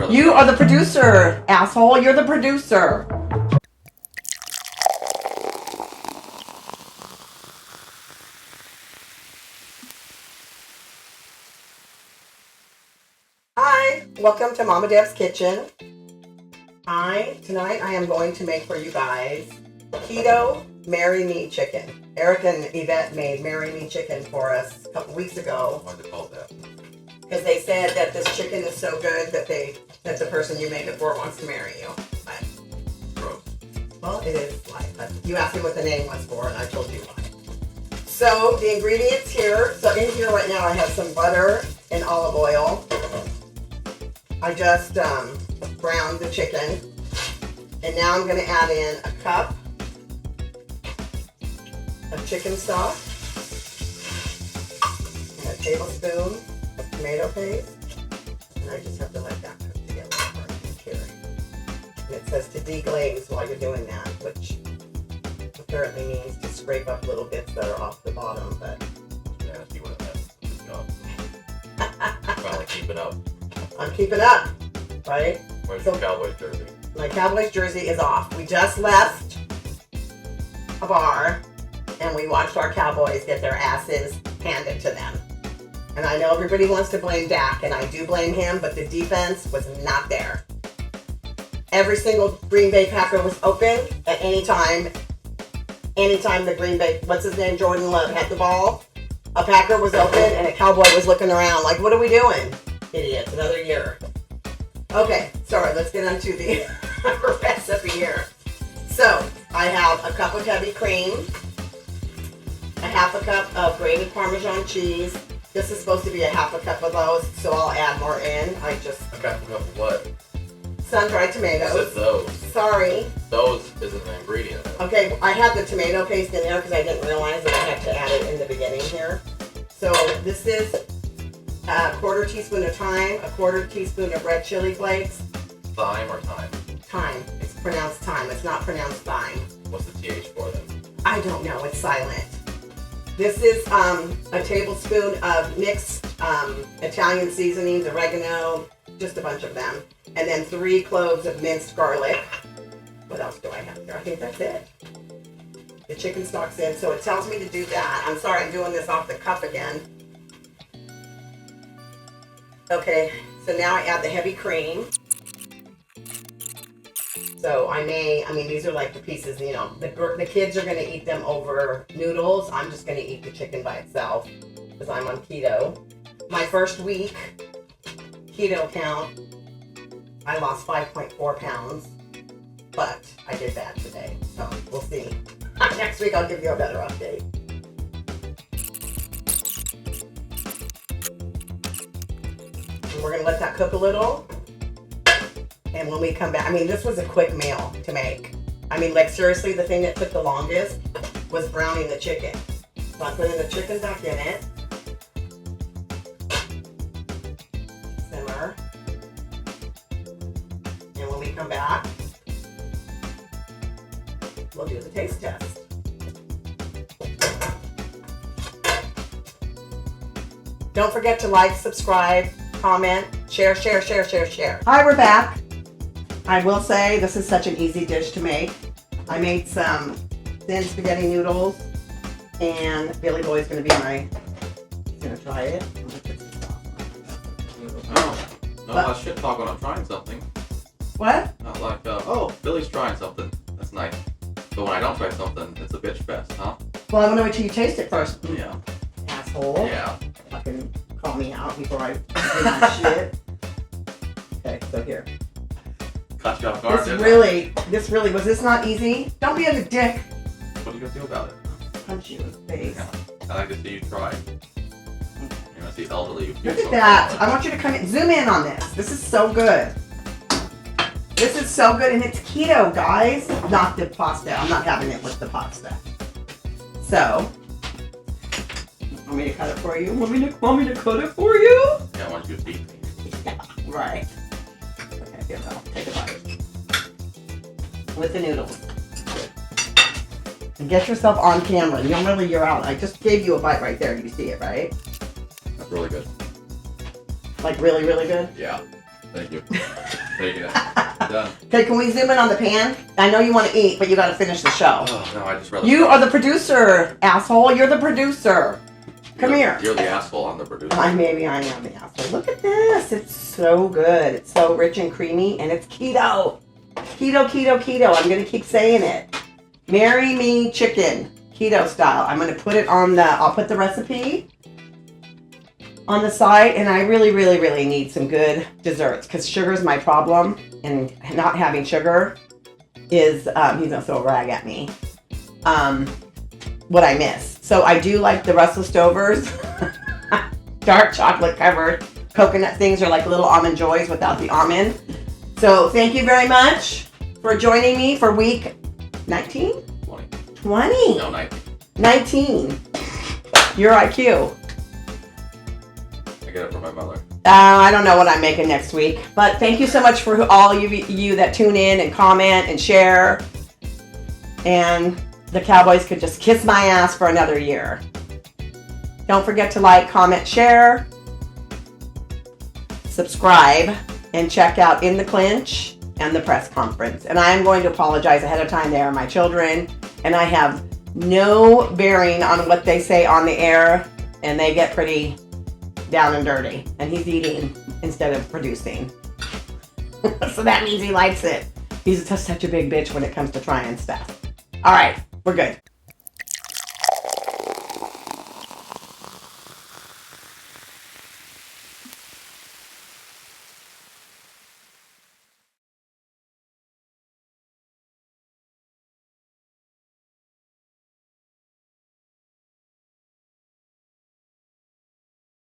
You are the producer, asshole. You're the producer. Hi, welcome to Mama Deb's Kitchen. Tonight I am going to make for you guys Keto Marry Me Chicken. Eric and Yvette made Marry Me Chicken for us a couple weeks ago. Why'd they call it that? Because they said that this chicken is so good that the person you make it for wants to marry you. But, Gross. well, it is like, but you asked me what the name was for, and I told you why. So the ingredients here. So in here right now I have some butter and olive oil. I just browned the chicken, and now I'm going to add in a cup of chicken stock and a tablespoon of tomato paste, and I just have to let that cook together before I can cure it. And it says to deglaze while you're doing that, which apparently means to scrape up little bits that are off the bottom, but Yeah, see what it has. Good job. Finally keeping up. I'm keeping up, right? Where's your Cowboys jersey? My Cowboys jersey is off. We just left a bar and we watched our Cowboys get their asses handed to them. And I know everybody wants to blame Dak, and I do blame him, but the defense was not there. Every single Green Bay Packer was open at any time. Anytime the Green Bay, what's his name, Jordan Love had the ball, a Packer was open and a Cowboy was looking around like, what are we doing? Idiots, another year. Okay, sorry, let's get into the recipe here. So, I have a cup of heavy cream, a half a cup of grated Parmesan cheese. This is supposed to be a half a cup of those, so I'll add more in. A cup of what? Sun-dried I tomatoes. said those. Sorry. Those isn't an ingredient. Okay, I had the tomato paste in there because I didn't realize that I had to add it in the beginning here. So this is a quarter teaspoon of thyme, a quarter teaspoon of red chili flakes. Thyme or thyme? Thyme. It's pronounced thyme. It's not pronounced thyme. What's the TH for then? I don't know. It's silent. This is a tablespoon of mixed Italian seasonings, oregano, just a bunch of them. And then 3 cloves of minced garlic. What else do I have here? I think that's it. The chicken stock's in, so it tells me to do that. I'm sorry, I'm doing this off the cup again. Okay, so now I add the heavy cream. So I mean, these are like the pieces, you know, the kids are going to eat them over noodles. I'm just going to eat the chicken by itself because I'm on keto. My first week keto count, I lost 5.4 pounds, but I did bad today, so we'll see. Next week I'll give you a better update. And we're going to let that cook a little. And when we come back, I mean, this was a quick meal to make. I mean, like, seriously, the thing that took the longest was browning the chicken. So I'm putting the chicken back in it. Simmer. And when we come back, we'll do the taste test. Don't forget to like, subscribe, comment, share. Hi, we're back. I will say this is such an easy dish to make. I made some thin spaghetti noodles, and Billy Boy's going to be he's going to try it. I'm going to put some sauce on it. No less shit talk when I'm trying something. What? Not like, oh, Billy's trying something. That's nice. But when I don't try something, it's a bitch fest, huh? Well, I want to wait till you taste it first. Yeah. Asshole. Yeah. Fucking call me out before I do my shit. Okay, so here. Caught you off guard, This really, was this not easy? Don't be a dick. What are you going to do about it? Punch you in the face. Yeah. I like to see you try. You're going to see elderly. Look at that. I want you to come in. Zoom in on this. This is so good. This is so good, and it's keto, guys. Not the pasta. I'm not having it with the pasta. So, want me to cut it for you? Want me to cut it for you? Yeah, I want you to see. Yeah, right. Okay, here, I'll take a bite. With the noodles. And get yourself on camera. You don't really, you're out. I just gave you a bite right there. You see it, right? That's really good. Like really, really good? Yeah. Thank you. There you go. Done. Okay, can we zoom in on the pan? I know you want to eat, but you got to finish the show. Oh, no, I just rather. You are the producer, asshole. You're the producer. Come here. You're the asshole. I'm the producer. Maybe I am the asshole. Look at this. It's so good. It's so rich and creamy, and it's keto. Keto, keto, keto. I'm going to keep saying it. Marry Me Chicken. Keto style. I'm going to put it on I'll put the recipe on the side, and I really, really, really need some good desserts because sugar is my problem, and not having sugar is, he's going to throw a rag at me, what I miss. So I do like the Russell Stovers, dark chocolate covered coconut things are like little almond joys without the almond. So thank you very much for joining me for week 19? 20. No, 19. 19. Your IQ. I get it from my mother. I don't know what I'm making next week. But thank you so much for all you that tune in and comment and share. And the Cowboys could just kiss my ass for another year. Don't forget to like, comment, share, subscribe, and check out In the Clinch and the press conference. And I am going to apologize ahead of time. They are my children, and I have no bearing on what they say on the air, and they get pretty down and dirty. And he's eating instead of producing. So that means he likes it. He's just such a big bitch when it comes to trying stuff. All right, we're good.